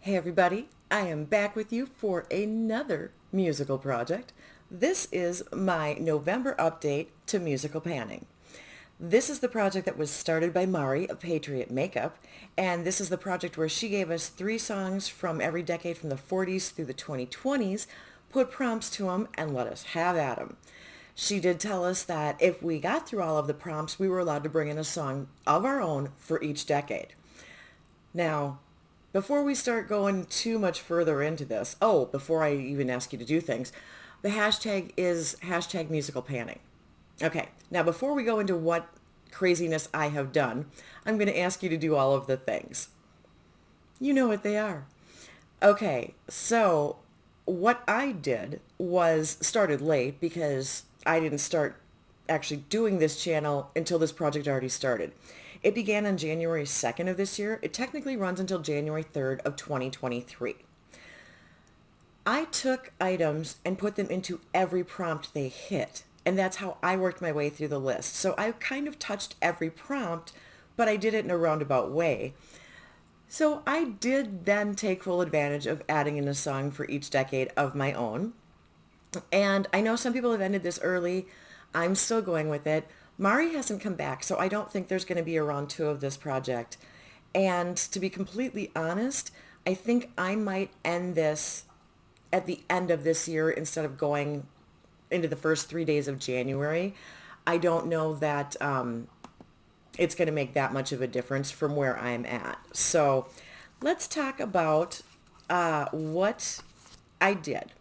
Hey everybody, I am back with you for another musical project. This is my November update to musical panning. This is the project that was started by Mari of Patriot Makeup, and this is the project where she gave us 3 songs from every decade from the 40s through the 2020s, put prompts to them, and let us have at them. She did tell us that if we got through all of the prompts, we were allowed to bring in a song of our own for each decade. Now, before we start going too much further into this, before I even ask you to do things, the hashtag is hashtag musical panning. Okay, now before we go into what craziness I have done, I'm going to ask you to do all of the things. You know what they are. Okay, so what I did was started late because I didn't start actually doing this channel until this project already started. It began on January 2nd of this year. It technically runs until January 3rd of 2023. I took items and put them into every prompt they hit, and that's how I worked my way through the list. So I kind of touched every prompt, but I did it in a roundabout way. So I did then take full advantage of adding in a song for each decade of my own. And I know some people have ended this early. I'm still going with it. Mari hasn't come back, so I don't think there's going to be a round 2 of this project. And to be completely honest, I think I might end this at the end of this year instead of going into the first 3 days of January. I don't know that it's going to make that much of a difference from where I'm at. So let's talk about what I did.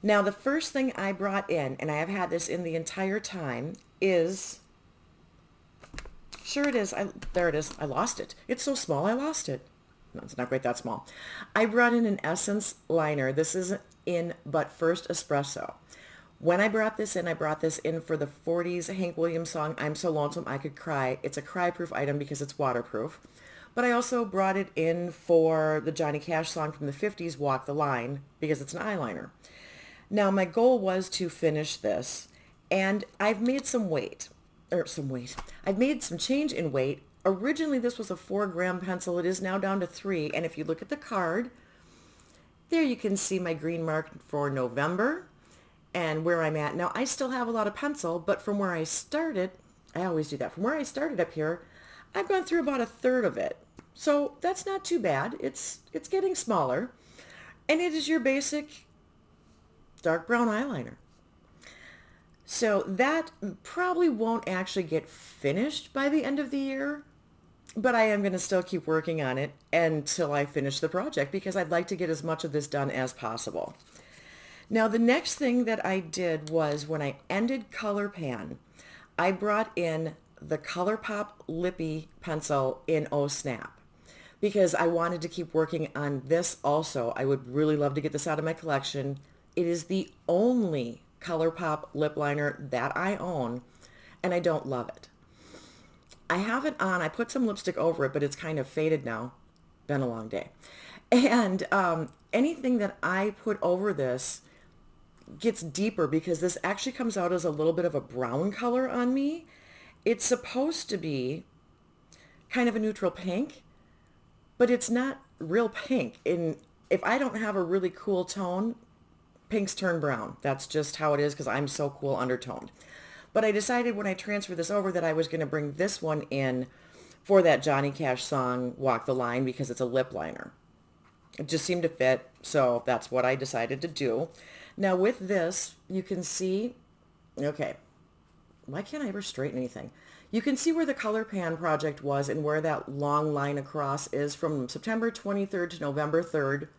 Now, the first thing I brought in, and I have had this in the entire time, is, sure it is, there it is, I lost it. It's so small, I lost it. No, it's not quite that small. I brought in an Essence liner. This is in But First Espresso. When I brought this in for the 40s Hank Williams song, I'm So Lonesome I Could Cry. It's a cry-proof item because it's waterproof. But I also brought it in for the Johnny Cash song from the 50s, Walk the Line, because it's an eyeliner. Now, my goal was to finish this, and I've made I've made some change in weight. Originally, this was a 4-gram pencil. It is now down to 3, and if you look at the card, there you can see my green mark for November and where I'm at. Now, I still have a lot of pencil, but from where I started, I always do that. From where I started up here, I've gone through about a third of it. So that's not too bad. It's getting smaller, and it is your basic dark brown eyeliner. So that probably won't actually get finished by the end of the year, but I am going to still keep working on it until I finish the project because I'd like to get as much of this done as possible. Now, the next thing that I did was when I ended Color Pan, I brought in the ColourPop Lippy pencil in Oh Snap because I wanted to keep working on this also. I would really love to get this out of my collection. It is the only ColourPop lip liner that I own, and I don't love it. I have it on. I put some lipstick over it, but it's kind of faded now. Been a long day. And anything that I put over this gets deeper because this actually comes out as a little bit of a brown color on me. It's supposed to be kind of a neutral pink, but it's not real pink. If I don't have a really cool tone, pinks turn brown. That's just how it is because I'm so cool undertoned. But I decided when I transferred this over that I was going to bring this one in for that Johnny Cash song, Walk the Line, because it's a lip liner. It just seemed to fit, so that's what I decided to do. Now with this, you can see, okay, why can't I ever straighten anything? You can see where the Color Pan project was and where that long line across is from September 23rd to November 3rd,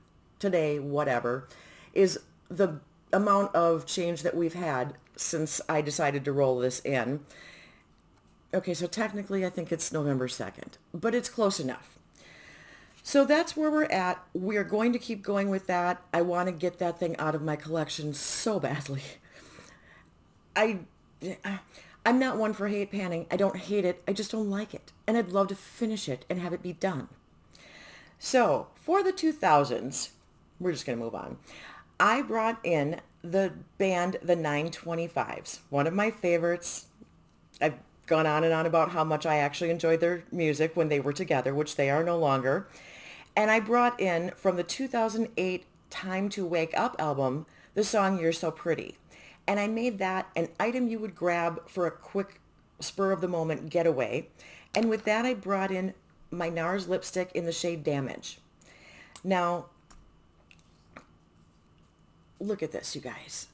today, whatever, is the amount of change that we've had since I decided to roll this in. Okay, so technically I think it's November 2nd, but it's close enough. So that's where we're at. We are going to keep going with that. I want to get that thing out of my collection so badly. I'm not one for hate panning. I don't hate it. I just don't like it. And I'd love to finish it and have it be done. So for the 2000s, we're just going to move on. I brought in the band, the 925s, one of my favorites. I've gone on and on about how much I actually enjoyed their music when they were together, which they are no longer. And I brought in from the 2008 Time to Wake Up album, the song You're So Pretty. And I made that an item you would grab for a quick spur of the moment getaway. And with that, I brought in my NARS lipstick in the shade Damage. Now, look at this, you guys.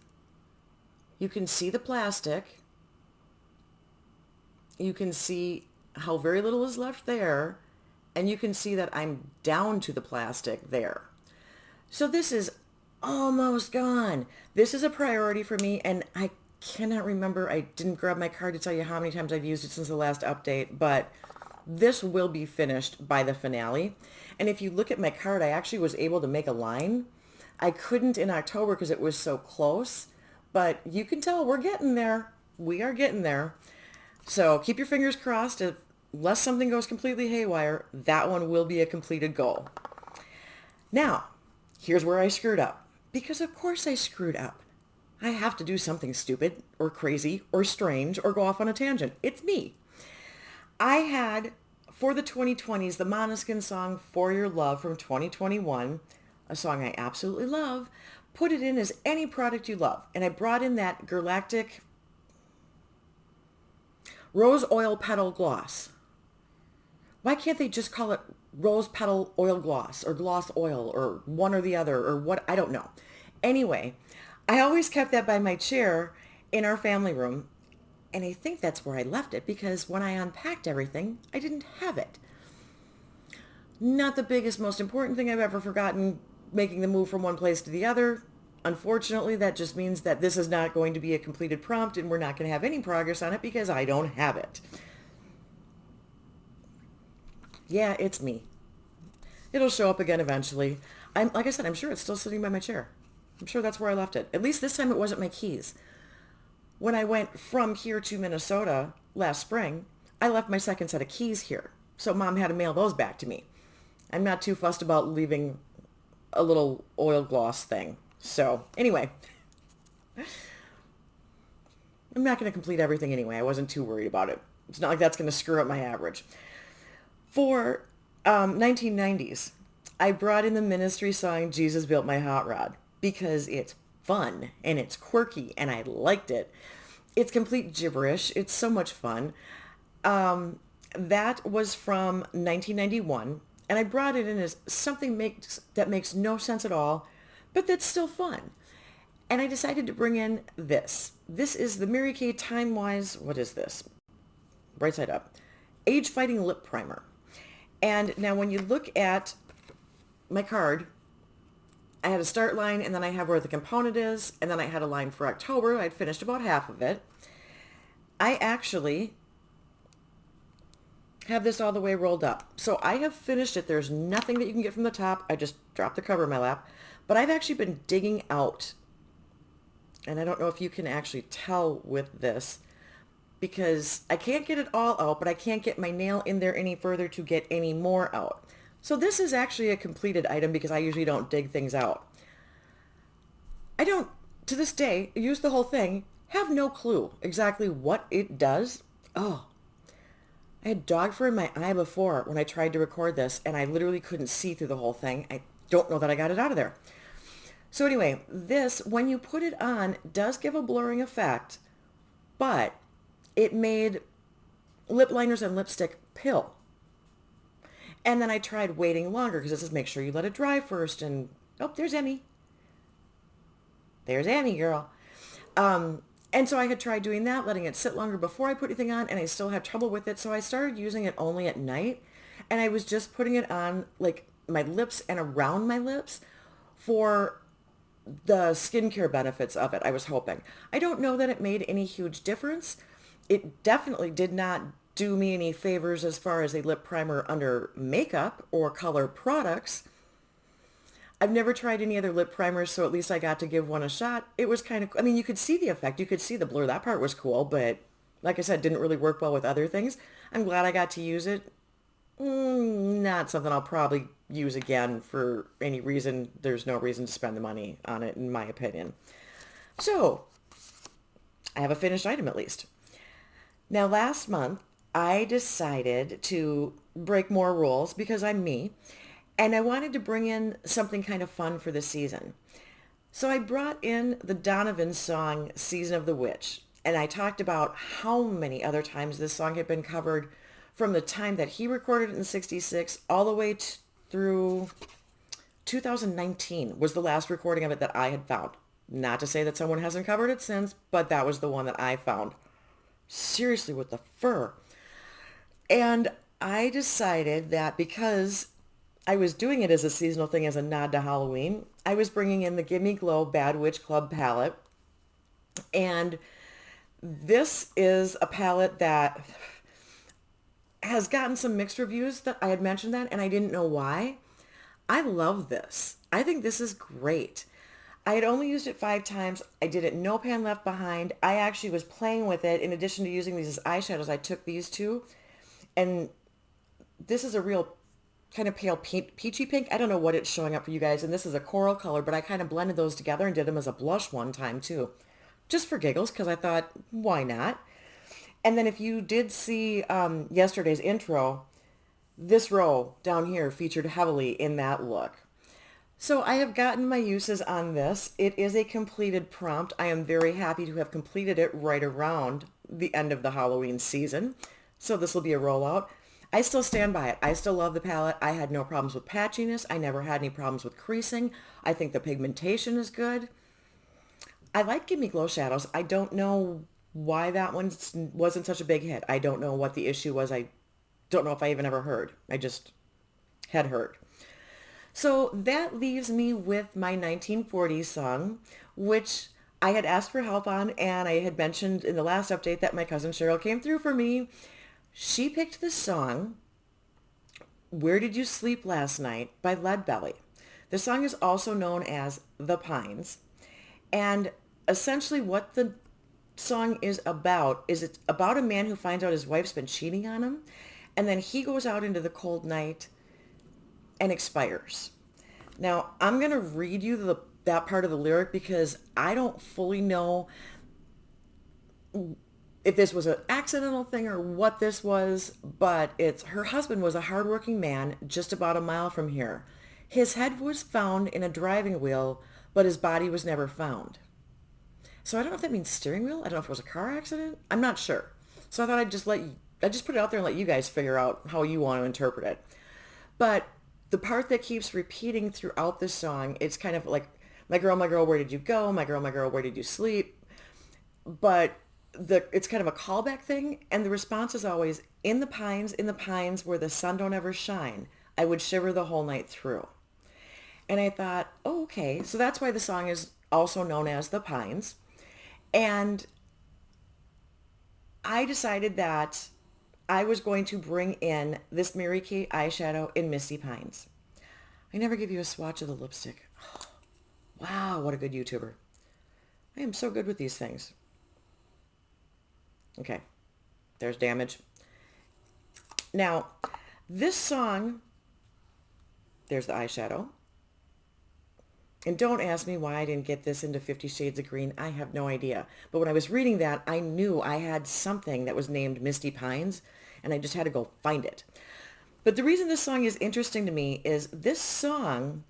You can see the plastic. You can see how very little is left there. And you can see that I'm down to the plastic there. So this is almost gone. This is a priority for me, and I cannot remember. I didn't grab my card to tell you how many times I've used it since the last update, but this will be finished by the finale. And if you look at my card, I actually was able to make a line. I couldn't in October because it was so close, but you can tell we're getting there. We are getting there. So keep your fingers crossed. Unless something goes completely haywire, that one will be a completed goal. Now, here's where I screwed up. Because of course I screwed up. I have to do something stupid or crazy or strange or go off on a tangent. It's me. I had, for the 2020s, the Maneskin song For Your Love from 2021, a song I absolutely love. Put it in as any product you love. And I brought in that Galactic Rose Oil Petal Gloss. Why can't they just call it Rose Petal Oil Gloss or Gloss Oil or one or the other or what? I don't know. Anyway, I always kept that by my chair in our family room. And I think that's where I left it because when I unpacked everything, I didn't have it. Not the biggest, most important thing I've ever forgotten making the move from one place to the other. Unfortunately, that just means that this is not going to be a completed prompt and we're not going to have any progress on it because I don't have it. Yeah, it's me. It'll show up again eventually. Like I said, I'm sure it's still sitting by my chair. I'm sure that's where I left it. At least this time it wasn't my keys. When I went from here to Minnesota last spring, I left my second set of keys here. So Mom had to mail those back to me. I'm not too fussed about leaving a little oil gloss thing. So anyway, I'm not going to complete everything anyway. I wasn't too worried about it. It's not like that's going to screw up my average. For 1990s, I brought in the Ministry song Jesus Built My Hotrod because it's fun and it's quirky and I liked it. It's complete gibberish. It's so much fun. That was from 1991 and I brought it in as something that makes no sense at all, but that's still fun. And I decided to bring in this. This is the Mary Kay Time-Wise, what is this? Right side up. Age Fighting Lip Primer. And now when you look at my card, I had a start line and then I have where the component is. And then I had a line for October. I'd finished about half of it. I actually have this all the way rolled up. So I have finished it. There's nothing that you can get from the top. I just dropped the cover in my lap. But I've actually been digging out. And I don't know if you can actually tell with this, because I can't get it all out, but I can't get my nail in there any further to get any more out. So this is actually a completed item because I usually don't dig things out. I don't, to this day, use the whole thing, have no clue exactly what it does. Oh, I had dog fur in my eye before when I tried to record this, and I literally couldn't see through the whole thing. I don't know that I got it out of there. So anyway, this, when you put it on, does give a blurring effect, but it made lip liners and lipstick pill. And then I tried waiting longer because this is make sure you let it dry first. And, oh, there's Emmy. There's Emmy, girl. And so I had tried doing that, letting it sit longer before I put anything on, and I still had trouble with it. So I started using it only at night. And I was just putting it on, like, my lips and around my lips for the skincare benefits of it, I was hoping. I don't know that it made any huge difference. It definitely did not do me any favors as far as a lip primer under makeup or color products. I've never tried any other lip primers, so at least I got to give one a shot. It was kind of, I mean, you could see the effect. You could see the blur. That part was cool, but like I said, didn't really work well with other things. I'm glad I got to use it. Not something I'll probably use again for any reason. There's no reason to spend the money on it, in my opinion. So, I have a finished item at least. Now, last month, I decided to break more rules because I'm me. And I wanted to bring in something kind of fun for the season. So I brought in the Donovan song, Season of the Witch. And I talked about how many other times this song had been covered from the time that he recorded it in 66 all the way through 2019 was the last recording of it that I had found. Not to say that someone hasn't covered it since, but that was the one that I found. Seriously, with the fur. And I decided that because I was doing it as a seasonal thing, as a nod to Halloween, I was bringing in the Gimme Glow Bad Witch Club palette. And this is a palette that has gotten some mixed reviews that I had mentioned that, and I didn't know why. I love this. I think this is great. I had only used it 5 times. I did it no pan left behind. I actually was playing with it. In addition to using these as eyeshadows, I took these two. And this is a real kind of pale peachy pink. I don't know what it's showing up for you guys. And this is a coral color, but I kind of blended those together and did them as a blush one time too. Just for giggles, because I thought, why not? And then if you did see yesterday's intro, this row down here featured heavily in that look. So I have gotten my uses on this. It is a completed prompt. I am very happy to have completed it right around the end of the Halloween season. So this will be a rollout. I still stand by it. I still love the palette. I had no problems with patchiness. I never had any problems with creasing. I think the pigmentation is good. I like Gimme Glow shadows. I don't know why that one wasn't such a big hit. I don't know what the issue was. I don't know if I even ever heard. I just had heard. So that leaves me with my 1940s song, which I had asked for help on, and I had mentioned in the last update that my cousin Cheryl came through for me. She picked this song, Where Did You Sleep Last Night by Leadbelly. The song is also known as The Pines. And essentially what the song is it's about a man who finds out his wife's been cheating on him, and then he goes out into the cold night and expires. Now, I'm going to read you that part of the lyric because I don't fully know if this was an accidental thing or what this was, but her husband was a hardworking man just about a mile from here. His head was found in a driving wheel, but his body was never found. So I don't know if that means steering wheel. I don't know if it was a car accident. I'm not sure. So I thought I'd just put it out there and let you guys figure out how you want to interpret it. But the part that keeps repeating throughout this song, it's kind of like, my girl, where did you go? My girl, where did you sleep? But it's kind of a callback thing, and the response is always, in the pines where the sun don't ever shine, I would shiver the whole night through. And I thought, oh, okay, so that's why the song is also known as The Pines. And I decided that I was going to bring in this Mary Kate eyeshadow in Misty Pines. I never give you a swatch of the lipstick. Oh, wow, what a good YouTuber. I am so good with these things. Okay, there's damage. Now, this song, there's the eyeshadow. And don't ask me why I didn't get this into 50 Shades of Green. I have no idea. But when I was reading that, I knew I had something that was named Misty Pines, and I just had to go find it. But the reason this song is interesting to me is this song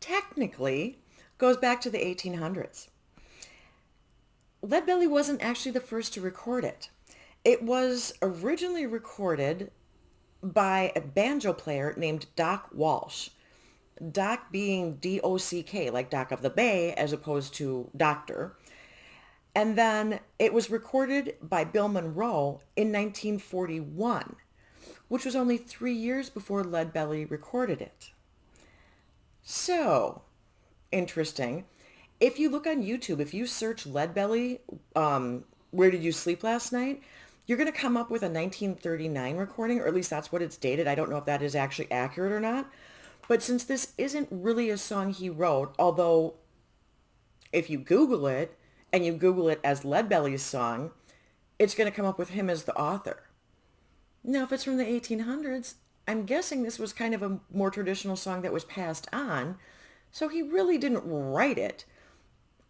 technically goes back to the 1800s. Leadbelly wasn't actually the first to record it. It was originally recorded by a banjo player named Doc Walsh. Doc being D-O-C-K, like Doc of the Bay, as opposed to Doctor. And then it was recorded by Bill Monroe in 1941, which was only 3 years before Leadbelly recorded it. So, interesting. If you look on YouTube, if you search Leadbelly, Where Did You Sleep Last Night, you're going to come up with a 1939 recording, or at least that's what it's dated. I don't know if that is actually accurate or not. But since this isn't really a song he wrote, although if you Google it, and you Google it as Leadbelly's song, it's going to come up with him as the author. Now, if it's from the 1800s, I'm guessing this was kind of a more traditional song that was passed on, so he really didn't write it.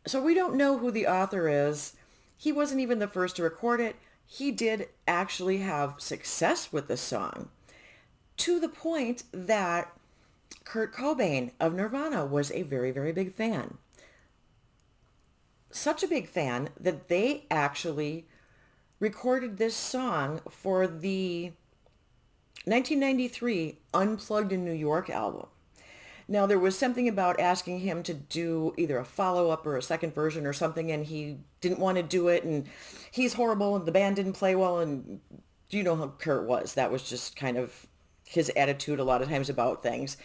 So we don't know who the author is. He wasn't even the first to record it. He did actually have success with the song, to the point that Kurt Cobain of Nirvana was a very, very big fan. Such a big fan that they actually recorded this song for the 1993 Unplugged in New York album. Now, there was something about asking him to do either a follow-up or a second version or something, and he didn't want to do it, and he's horrible, and the band didn't play well, and you know how Kurt was. That was just kind of his attitude a lot of times about things.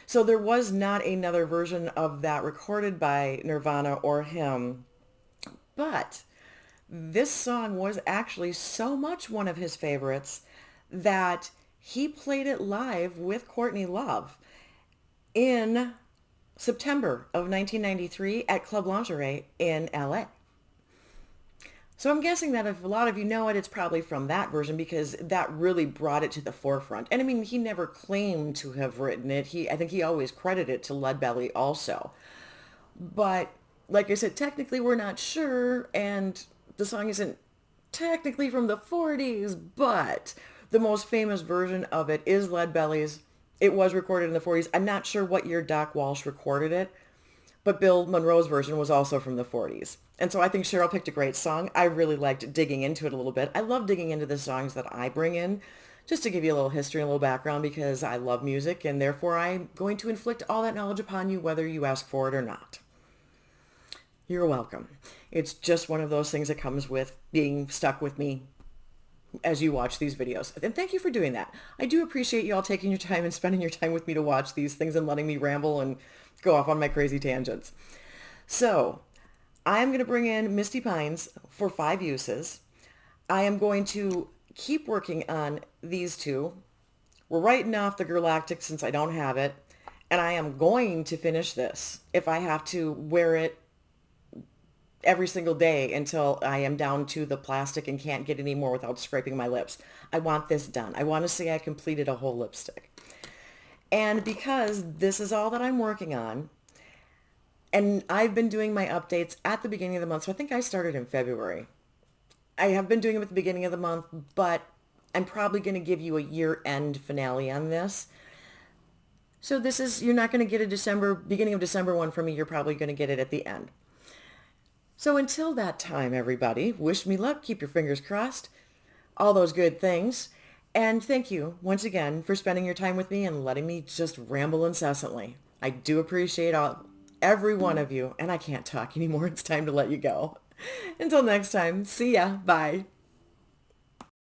So there was not another version of that recorded by Nirvana or him, but this song was actually so much one of his favorites that he played it live with Courtney Love in September of 1993 at Club Lingerie in LA. So I'm guessing that if a lot of you know it, it's probably from that version because that really brought it to the forefront. And I mean, he never claimed to have written it. I think he always credited it to Leadbelly also. But like I said, technically we're not sure, and the song isn't technically from the 40s, but the most famous version of it is Leadbelly's. It was recorded in the 40s. I'm not sure what year Doc Walsh recorded it, but Bill Monroe's version was also from the 40s. And so I think Cheryl picked a great song. I really liked digging into it a little bit. I love digging into the songs that I bring in, just to give you a little history and a little background, because I love music, and therefore I'm going to inflict all that knowledge upon you whether you ask for it or not. You're welcome. It's just one of those things that comes with being stuck with me as you watch these videos. And thank you for doing that. I do appreciate you all taking your time and spending your time with me to watch these things and letting me ramble and go off on my crazy tangents. So I'm going to bring in Misty Pines for 5 uses. I am going to keep working on these two. We're writing off the Galactic since I don't have it. And I am going to finish this if I have to wear it every single day until I am down to the plastic and can't get any more without scraping my lips. I want this done. I want to say I completed a whole lipstick. And because this is all that I'm working on, and I've been doing my updates at the beginning of the month, so I think I started in February. I have been doing them at the beginning of the month, but I'm probably going to give you a year-end finale on this. So this is, you're not going to get a beginning of December one from me. You're probably going to get it at the end. So until that time, everybody, wish me luck, keep your fingers crossed, all those good things. And thank you once again for spending your time with me and letting me just ramble incessantly. I do appreciate every one of you, and I can't talk anymore. It's time to let you go. Until next time, see ya. Bye.